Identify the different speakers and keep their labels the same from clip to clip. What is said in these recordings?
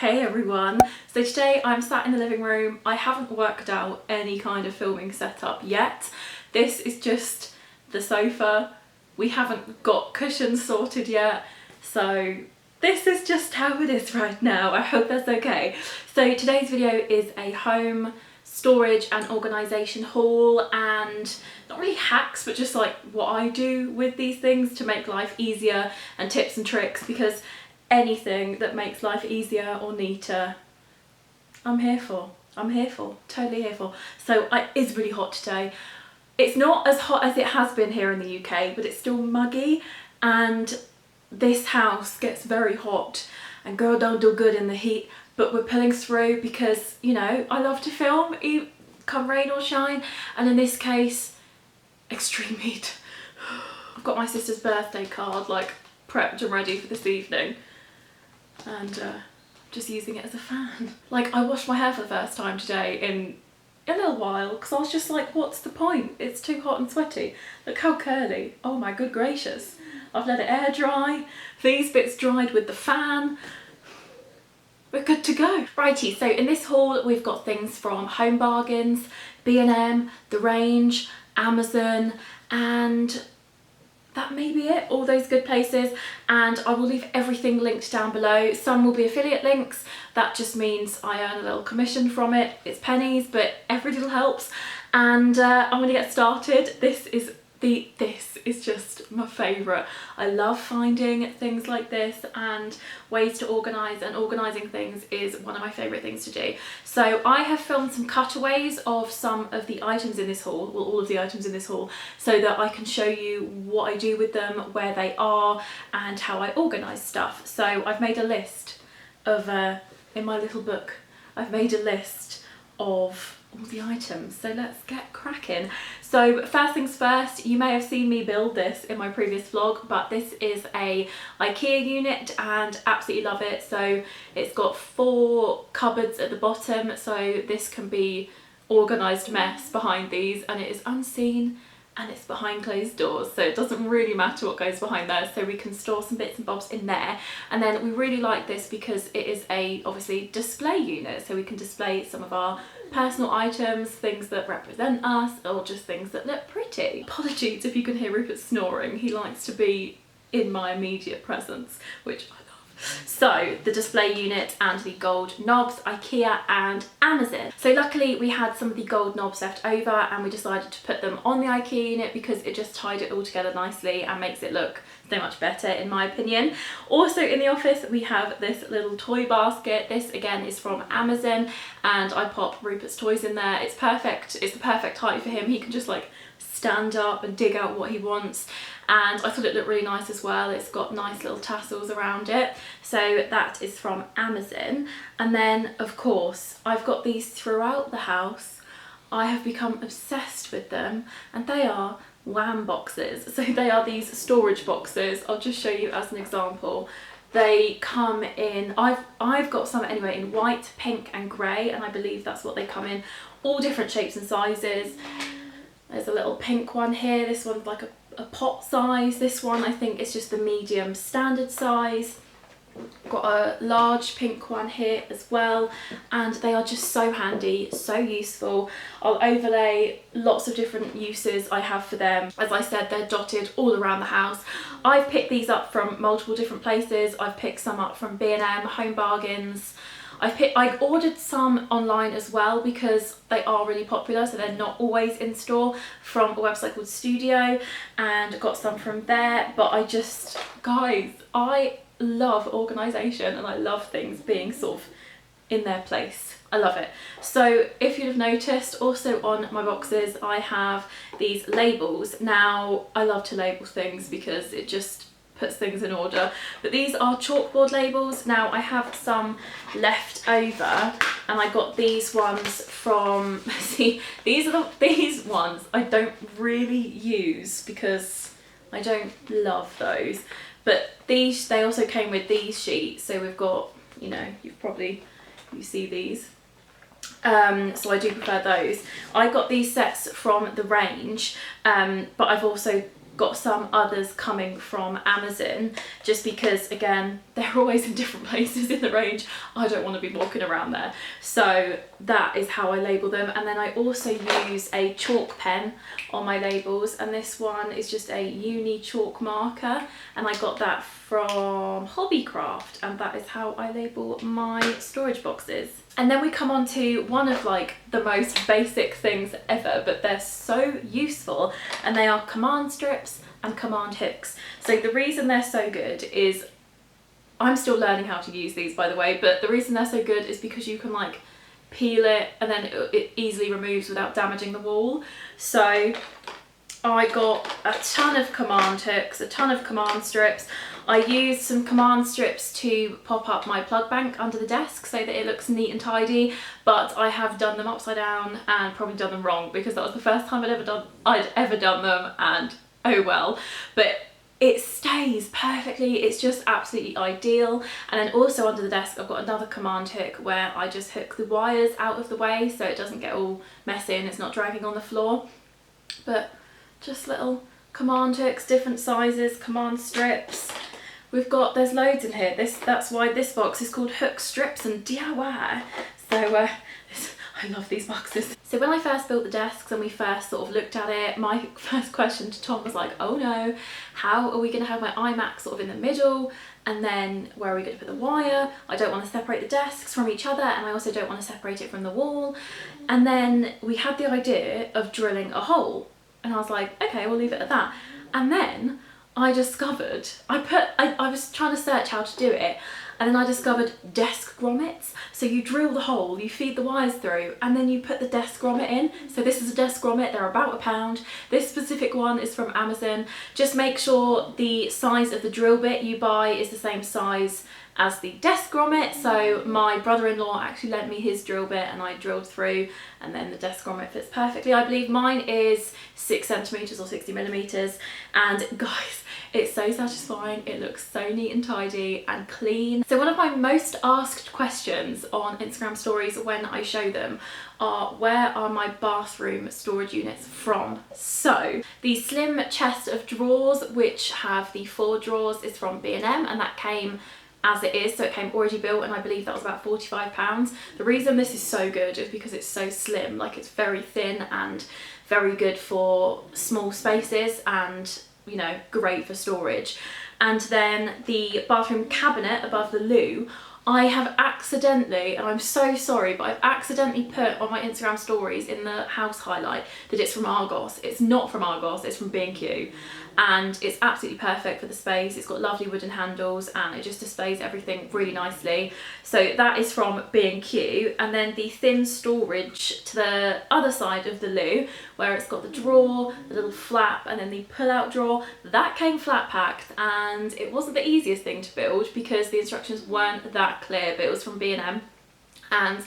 Speaker 1: Hey everyone, so today I'm sat in the living room. I haven't worked out any kind of filming setup yet. This is just the sofa. We haven't got cushions sorted yet, so this is just how it is right now. I hope that's okay. So today's video is a home storage and organisation haul, and not really hacks, but just like what I do with these things to make life easier, and tips and tricks, because anything that makes life easier or neater, I'm here for. Totally here for. So it's really hot today. It's not as hot as it has been here in the UK, but it's still muggy, and this house gets very hot and girl don't do good in the heat, but we're pulling through because, you know, I love to film come rain or shine, and in this case, extreme heat. I've got my sister's birthday card like prepped and ready for this evening, and just using it as a fan. Like, I washed my hair for the first time today in a little while because I was just like, what's the point? It's too hot and sweaty. Look how curly. Oh my good gracious. I've let it air dry. These bits dried with the fan. We're good to go. Righty, so in this haul we've got things from Home Bargains, B&M, The Range, Amazon, and that may be it, all those good places, and I will leave everything linked down below. Some will be affiliate links, that just means I earn a little commission from it. It's pennies, but every little helps. And I'm gonna get started. This is just my favourite. I love finding things like this and ways to organise, and organising things is one of my favourite things to do. So I have filmed some cutaways of some of the items in this haul, well, all of the items in this haul, so that I can show you what I do with them, where they are, and how I organise stuff. So I've made a list of, in my little book, I've made a list of all the items, so let's get cracking. So first things first, you may have seen me build this in my previous vlog, but this is a IKEA unit and absolutely love it. So it's got 4 cupboards at the bottom, so this can be organised mess behind these, and it is unseen and it's behind closed doors, so it doesn't really matter what goes behind there, so we can store some bits and bobs in there. And then we really like this because it is a obviously display unit, so we can display some of our personal items, things that represent us, or just things that look pretty. Apologies if you can hear Rupert snoring, he likes to be in my immediate presence, which I love. So the display unit and the gold knobs, IKEA and Amazon. So luckily we had some of the gold knobs left over, and we decided to put them on the IKEA unit because it just tied it all together nicely and makes it look so much better in my opinion. Also in the office we have this little toy basket. This again is from Amazon, and I pop Rupert's toys in there. It's perfect, it's the perfect height for him. He can just like stand up and dig out what he wants, and I thought it looked really nice as well. It's got nice little tassels around it, so that is from Amazon. And then of course I've got these throughout the house. I have become obsessed with them, and they are Wham boxes. So they are these storage boxes. I'll just show you as an example. They come in, I've got some anyway in white, pink and grey, and I believe that's what they come in, all different shapes and sizes. There's a little pink one here. This one's like a pot size. This one I think is just the medium standard size. Got a large pink one here as well, and they are just so handy, so useful. I'll overlay lots of different uses I have for them. As I said, they're dotted all around the house. I've picked these up from multiple different places. I've picked some up from B&M, Home Bargains. I ordered some online as well because they are really popular, so they're not always in store, from a website called Studio, and got some from there. But guys, I love organisation, and I love things being sort of in their place. I love it. So if you'd have noticed, also on my boxes I have these labels. Now I love to label things because it just puts things in order, but these are chalkboard labels. Now I have some left over, and I got these ones from, see, these ones I don't really use because I don't love those, but these, they also came with these sheets, so we've got, you know, you see these, so I do prefer those. I got these sets from The Range, but I've also got some others coming from Amazon, just because again they're always in different places in the range. I don't want to be walking around there, so that is how I label them. And then I also use a chalk pen on my labels, and this one is just a uni chalk marker, and I got that from Hobbycraft, and that is how I label my storage boxes. And then we come on to one of like the most basic things ever, but they're so useful, and they are command strips and command hooks. So the reason they're so good is, I'm still learning how to use these, by the way, but the reason they're so good is because you can like peel it and then it easily removes without damaging the wall. So I got a ton of command hooks, a ton of command strips. I used some command strips to pop up my plug bank under the desk so that it looks neat and tidy, but I have done them upside down and probably done them wrong, because that was the first time I'd ever done them, and oh well. But it stays perfectly, it's just absolutely ideal. And then also under the desk I've got another command hook where I just hook the wires out of the way so it doesn't get all messy and it's not dragging on the floor. But just little command hooks, different sizes, command strips. There's loads in here. That's why this box is called Hook, Strips and DIY. So I love these boxes. So when I first built the desks and we first sort of looked at it, my first question to Tom was like, oh no, how are we going to have my iMac sort of in the middle? And then where are we going to put the wire? I don't want to separate the desks from each other, and I also don't want to separate it from the wall. And then we had the idea of drilling a hole, and I was like, okay, we'll leave it at that. And then I discovered, I was trying to search how to do it, and then I discovered desk grommets. So you drill the hole, you feed the wires through, and then you put the desk grommet in. So this is a desk grommet, they're about £1. This specific one is from Amazon. Just make sure the size of the drill bit you buy is the same size as the desk grommet. So my brother-in-law actually lent me his drill bit and I drilled through, and then the desk grommet fits perfectly. I believe mine is 6 centimeters or 60 millimeters, and guys, it's so satisfying. It looks so neat and tidy and clean. So one of my most asked questions on Instagram stories when I show them are, where are my bathroom storage units from? So the slim chest of drawers, which have the 4 drawers, is from B&M, and that came as it is, so it came already built, and I believe that was about £45. The reason this is so good is because it's so slim, like it's very thin and very good for small spaces, and you know, great for storage. And then the bathroom cabinet above the loo, I have accidentally, and I'm so sorry, but I've accidentally put on my Instagram stories in the house highlight that it's from Argos. It's not from Argos, it's from B&Q. And it's absolutely perfect for the space. It's got lovely wooden handles and it just displays everything really nicely. So that is from B&Q. And then the thin storage to the other side of the loo, where it's got the drawer, the little flap, and then the pull-out drawer, that came flat packed, and it wasn't the easiest thing to build because the instructions weren't that clear, but it was from B&M, and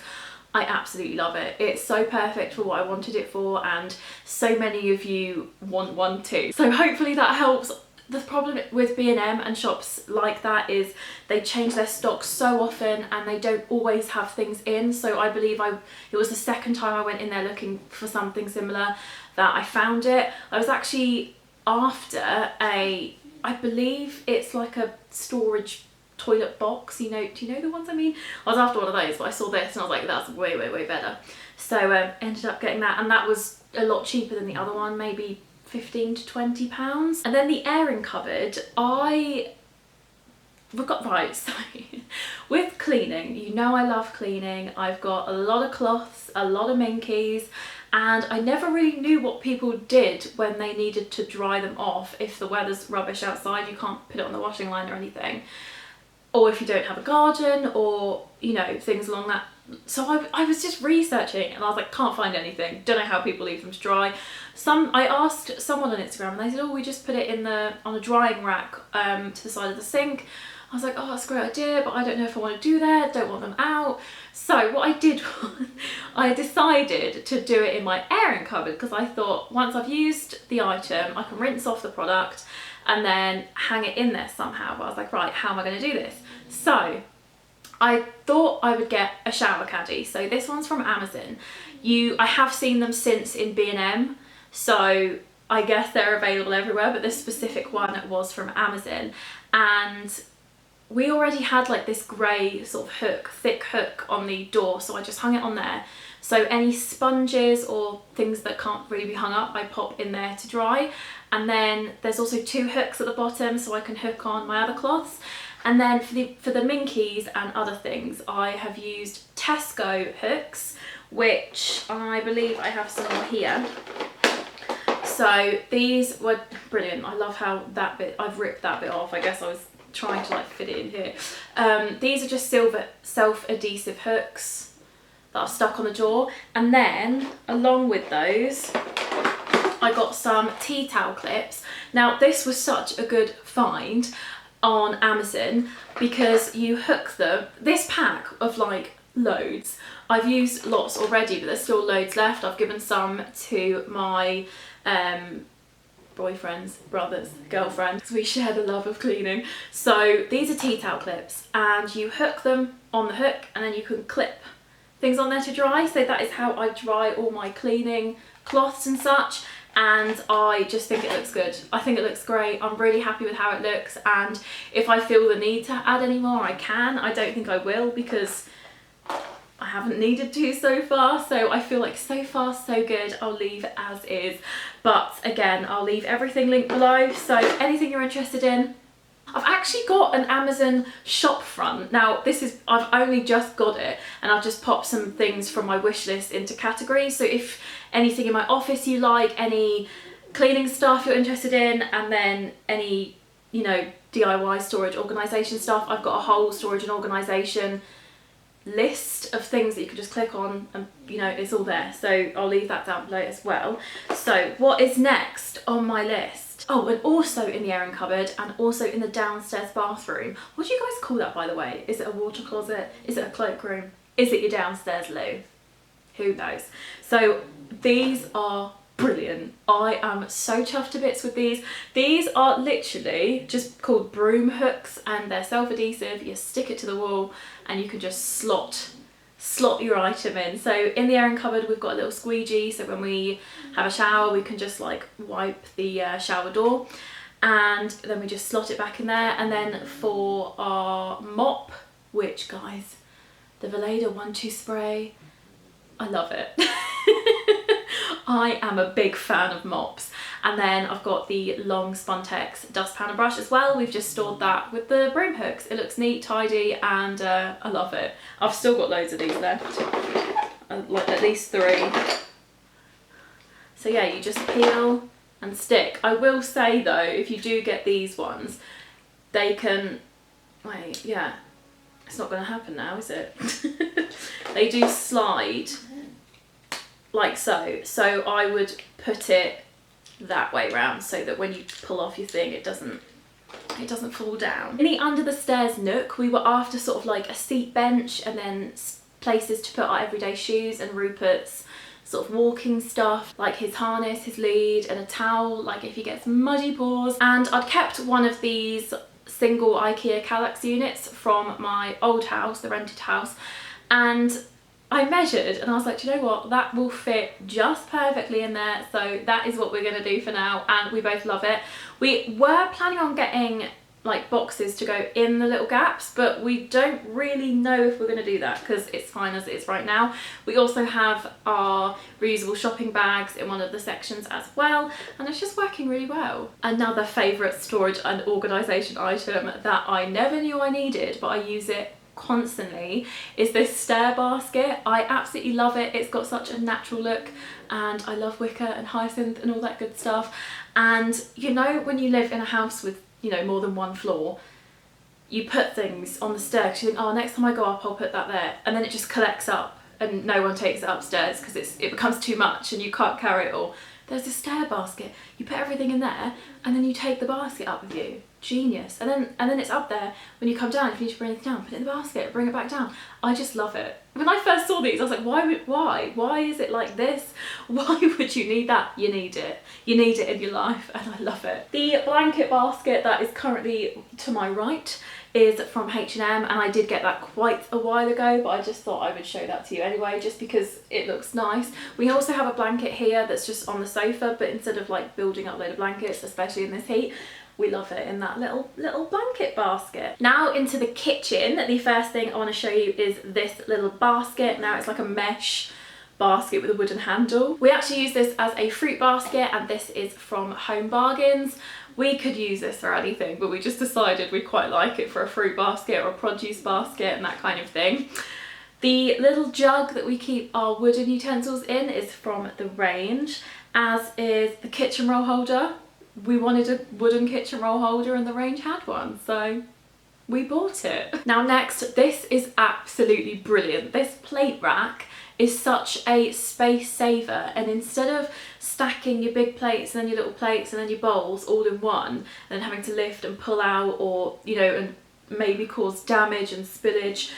Speaker 1: I absolutely love it. It's so perfect for what I wanted it for, and so many of you want one too. So hopefully that helps. The problem with B&M and shops like that is they change their stock so often and they don't always have things in. So I believe it was the second time I went in there looking for something similar that I found it. I was actually after I believe it's like a storage toilet box, you know, do you know the ones I mean? I was after one of those, but I saw this and I was like, that's way better. So ended up getting that, and that was a lot cheaper than the other one, maybe 15 to 20 pounds. And then the airing cupboard, with cleaning, you know I love cleaning. I've got a lot of cloths, a lot of minkies, and I never really knew what people did when they needed to dry them off. If the weather's rubbish outside, you can't put it on the washing line or anything, or if you don't have a garden, or you know, things along that. So I was just researching and I was like, can't find anything, don't know how people leave them to dry. I asked someone on Instagram and they said, oh, we just put it on a drying rack to the side of the sink. I was like, oh, that's a great idea, but I don't know if I want to do that, don't want them out. So what I did was I decided to do it in my airing cupboard, because I thought once I've used the item, I can rinse off the product and then hang it in there somehow. But I was like, right, how am I going to do this? So I thought I would get a shower caddy. So this one's from Amazon. I have seen them since in B&M. So I guess they're available everywhere, but this specific one was from Amazon, and we already had like this grey sort of hook, thick hook on the door, so I just hung it on there. So any sponges or things that can't really be hung up, I pop in there to dry. And then there's also 2 hooks at the bottom so I can hook on my other cloths. And then for the minkies and other things, I have used Tesco hooks, which I believe I have some more here. So these were brilliant. I love how that bit, I've ripped that bit off. I guess I was trying to like fit it in here. These are just silver self-adhesive hooks that are stuck on the door, and then along with those I got some tea towel clips. Now this was such a good find on Amazon because you hook them, this pack of like loads, I've used lots already but there's still loads left. I've given some to my boyfriends, brothers, girlfriends, because we share the love of cleaning. So these are tea towel clips and you hook them on the hook and then you can clip things on there to dry. So that is how I dry all my cleaning cloths and such, and I just think it looks good. I think it looks great. I'm really happy with how it looks, and if I feel the need to add any more I can. I don't think I will because I haven't needed to so far, so I feel like so far so good. I'll leave it as is, but again I'll leave everything linked below, so anything you're interested in. I've actually got an Amazon shop front. Now this is, I've only just got it and I've just popped some things from my wish list into categories. So if anything in my office you like, any cleaning stuff you're interested in, and then any, you know, DIY storage organisation stuff, I've got a whole storage and organisation list of things that you can just click on and, you know, it's all there. So I'll leave that down below as well. So what is next on my list? Oh, and also in the airing cupboard and also in the downstairs bathroom. What do you guys call that, by the way? Is it a water closet? Is it a cloakroom? Is it your downstairs loo? Who knows? So these are brilliant. I am so chuffed to bits with these. These are literally just called broom hooks and they're self-adhesive. You stick it to the wall and you can just slot your item in. So in the airing cupboard we've got a little squeegee, so when we have a shower we can just like wipe the shower door, and then we just slot it back in there. And then for our mop, which guys, the Veleda 1-2 spray, I love it. I am a big fan of mops. And then I've got the long Spontex dustpan and brush as well. We've just stored that with the broom hooks. It looks neat, tidy, and I love it. I've still got loads of these left, like at least 3. So yeah, you just peel and stick. I will say though, if you do get these ones, they can, wait, yeah, it's not going to happen now, is it? They do slide like so. So I would put it that way round so that when you pull off your thing it doesn't fall down. In the under the stairs nook we were after sort of like a seat bench and then places to put our everyday shoes and Rupert's sort of walking stuff, like his harness, his lead, and a towel like if he gets muddy paws. And I'd kept one of these single IKEA Kallax units from my old house, the rented house, and I measured and I was like, do you know what, that will fit just perfectly in there, so that is what we're going to do for now, and we both love it. We were planning on getting like boxes to go in the little gaps, but we don't really know if we're going to do that because it's fine as it is right now. We also have our reusable shopping bags in one of the sections as well, and it's just working really well. Another favourite storage and organisation item that I never knew I needed, but I use it constantly, is this stair basket. I absolutely love it. It's got such a natural look and I love wicker and hyacinth and all that good stuff. And you know, when you live in a house with, you know, more than one floor, you put things on the stair because you think, oh, next time I go up I'll put that there, and then it just collects up and no one takes it upstairs because it becomes too much and you can't carry it all. There's a stair basket, you put everything in there and then you take the basket up with you. Genius. And then it's up there when you come down. If you need to bring anything down, put it in the basket, bring it back down. I just love it. When I first saw these I was like, why is it like this? Why would you need that? You need it in your life, and I love it. The blanket basket that is currently to my right is from H&M, and I did get that quite a while ago, but I just thought I would show that to you anyway, just because it looks nice. We also have a blanket here that's just on the sofa, but instead of like building up a load of blankets, especially in this heat, we love it in that little blanket basket. Now into the kitchen. The first thing I want to show you is this little basket. Now it's like a mesh basket with a wooden handle. We actually use this as a fruit basket, and this is from Home Bargains. We could use this for anything, but we just decided we quite like it for a fruit basket or a produce basket and that kind of thing. The little jug that we keep our wooden utensils in is from the range, as is the kitchen roll holder. We wanted a wooden kitchen roll holder and the range had one, so we bought it. Now next, this is absolutely brilliant. This plate rack is such a space saver, and instead of stacking your big plates and then your little plates and then your bowls all in one and then having to lift and pull out, or you know, and maybe cause damage and spillage,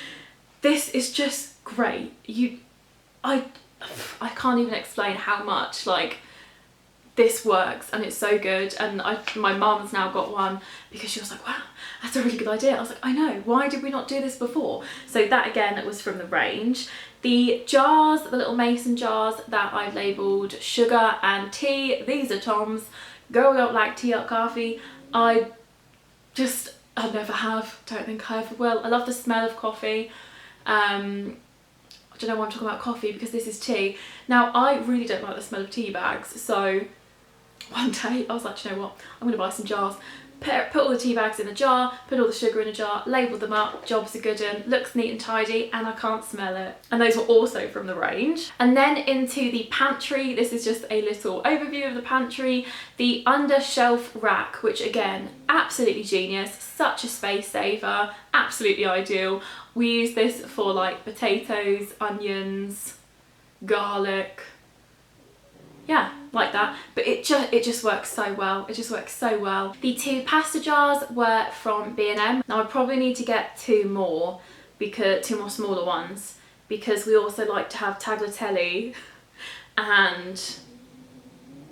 Speaker 1: this is just great. I can't even explain how much like this works, and it's so good. And my mum's now got one because she was like, wow, that's a really good idea. I was like, I know, why did we not do this before? So that again was from the range. The jars, the little mason jars that I've labelled sugar and tea, these are Tom's. Girl don't like tea or coffee. I never have, don't think I ever will. I love the smell of coffee. I don't know why I'm talking about coffee because this is tea. Now I really don't like the smell of tea bags, so one day I was like, you know what, I'm going to buy some jars. Put all the tea bags in a jar, put all the sugar in a jar, label them up, job's a good one, looks neat and tidy, and I can't smell it. And those were also from the range. And then into the pantry. This is just a little overview of the pantry. The under shelf rack, which again, absolutely genius, such a space saver, absolutely ideal. We use this for like potatoes, onions, garlic, yeah, like that, but it just works so well. It just works so well. The two pasta jars were from B&M. Now I probably need to get two more smaller ones, because we also like to have tagliatelle and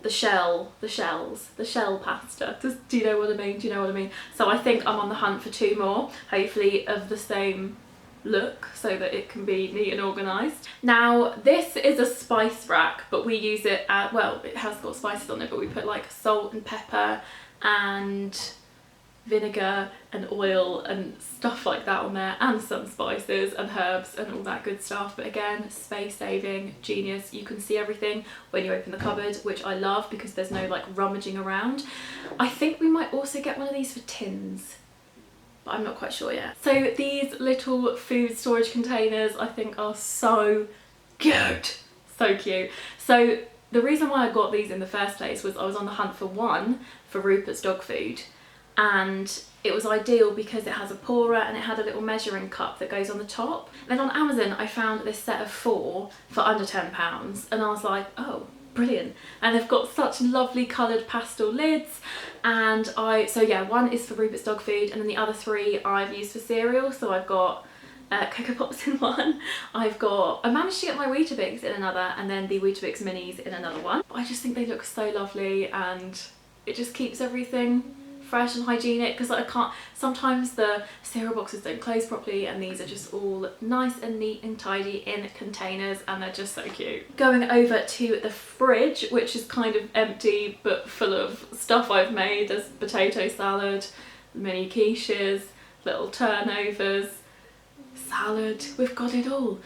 Speaker 1: the shell pasta. Do you know what I mean? Do you know what I mean? So I think I'm on the hunt for two more, hopefully of the same look, so that it can be neat and organised. Now this is a spice rack, but we use it at, well, it has got spices on it, but we put like salt and pepper and vinegar and oil and stuff like that on there, and some spices and herbs and all that good stuff. But again, space saving, genius. You can see everything when you open the cupboard, which I love because there's no like rummaging around. I think we might also get one of these for tins, I'm not quite sure yet. So these little food storage containers I think are so good, so cute. So the reason why I got these in the first place was I was on the hunt for one for Rupert's dog food, and it was ideal because it has a pourer and it had a little measuring cup that goes on the top. Then on Amazon I found this set of 4 for under £10, and I was like, oh, brilliant. And they've got such lovely coloured pastel lids, and so yeah, one is for Rupert's dog food, and then the other 3 I've used for cereal. So I've got Cocoa Pops in one, I managed to get my Weetabix in another, and then the Weetabix minis in another one. I just think they look so lovely, and it just keeps everything fresh and hygienic, because I can't, sometimes the cereal boxes don't close properly, and these are just all nice and neat and tidy in containers, and they're just so cute. Going over to the fridge, which is kind of empty but full of stuff I've made. There's potato salad, mini quiches, little turnovers, salad, we've got it all.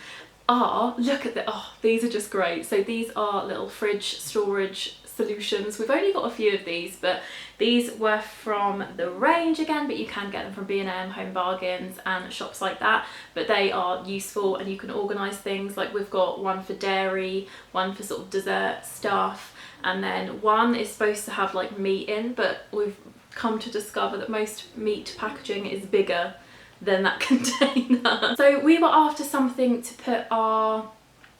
Speaker 1: Look at these are just great. So these are little fridge storage solutions. We've only got a few of these, but these were from the range again, but you can get them from B&M, Home Bargains and shops like that. But they are useful, and you can organise things. Like we've got one for dairy, one for sort of dessert stuff, and then one is supposed to have like meat in, but we've come to discover that most meat packaging is bigger than that container. So we were after something to put our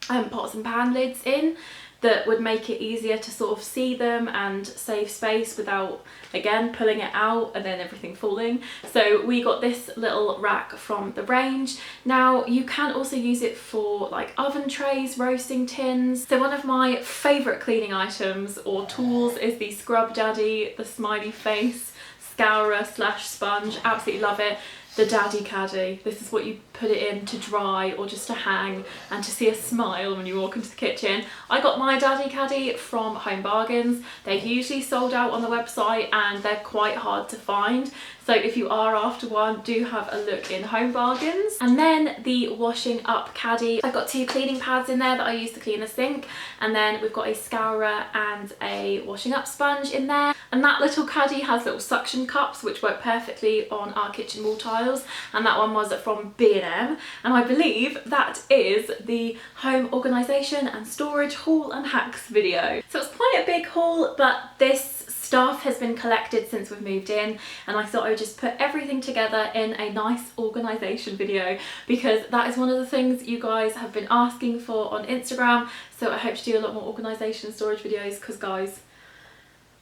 Speaker 1: pots and pan lids in that would make it easier to sort of see them and save space without, again, pulling it out and then everything falling. So we got this little rack from the range. Now you can also use it for like oven trays, roasting tins. So one of my favourite cleaning items or tools is the Scrub Daddy, the smiley face scourer / sponge. Absolutely love it. the daddy caddy. This is what you put it in to dry or just to hang and to see a smile when you walk into the kitchen. I got my daddy caddy from Home Bargains. They're usually sold out on the website and they're quite hard to find. So if you are after one, do have a look in Home Bargains. And then the washing up caddy. I've got 2 cleaning pads in there that I use to clean the sink. And then we've got a scourer and a washing up sponge in there. And that little caddy has little suction cups which work perfectly on our kitchen wall tiles. And that one was from B&M. And I believe that is the home organisation and storage haul and hacks video. So it's quite a big haul, but this stuff has been collected since we've moved in, and I thought I would just put everything together in a nice organisation video, because that is one of the things you guys have been asking for on Instagram. So I hope to do a lot more organisation and storage videos, because guys,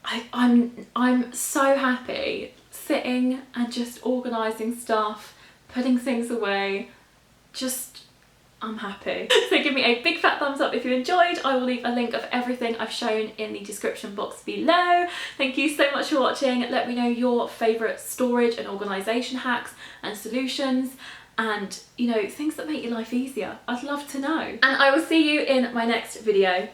Speaker 1: I'm so happy sitting and just organising stuff, putting things away, I'm happy. So give me a big fat thumbs up if you enjoyed. I will leave a link of everything I've shown in the description box below. Thank you so much for watching. Let me know your favourite storage and organisation hacks and solutions, and you know, things that make your life easier. I'd love to know. And I will see you in my next video.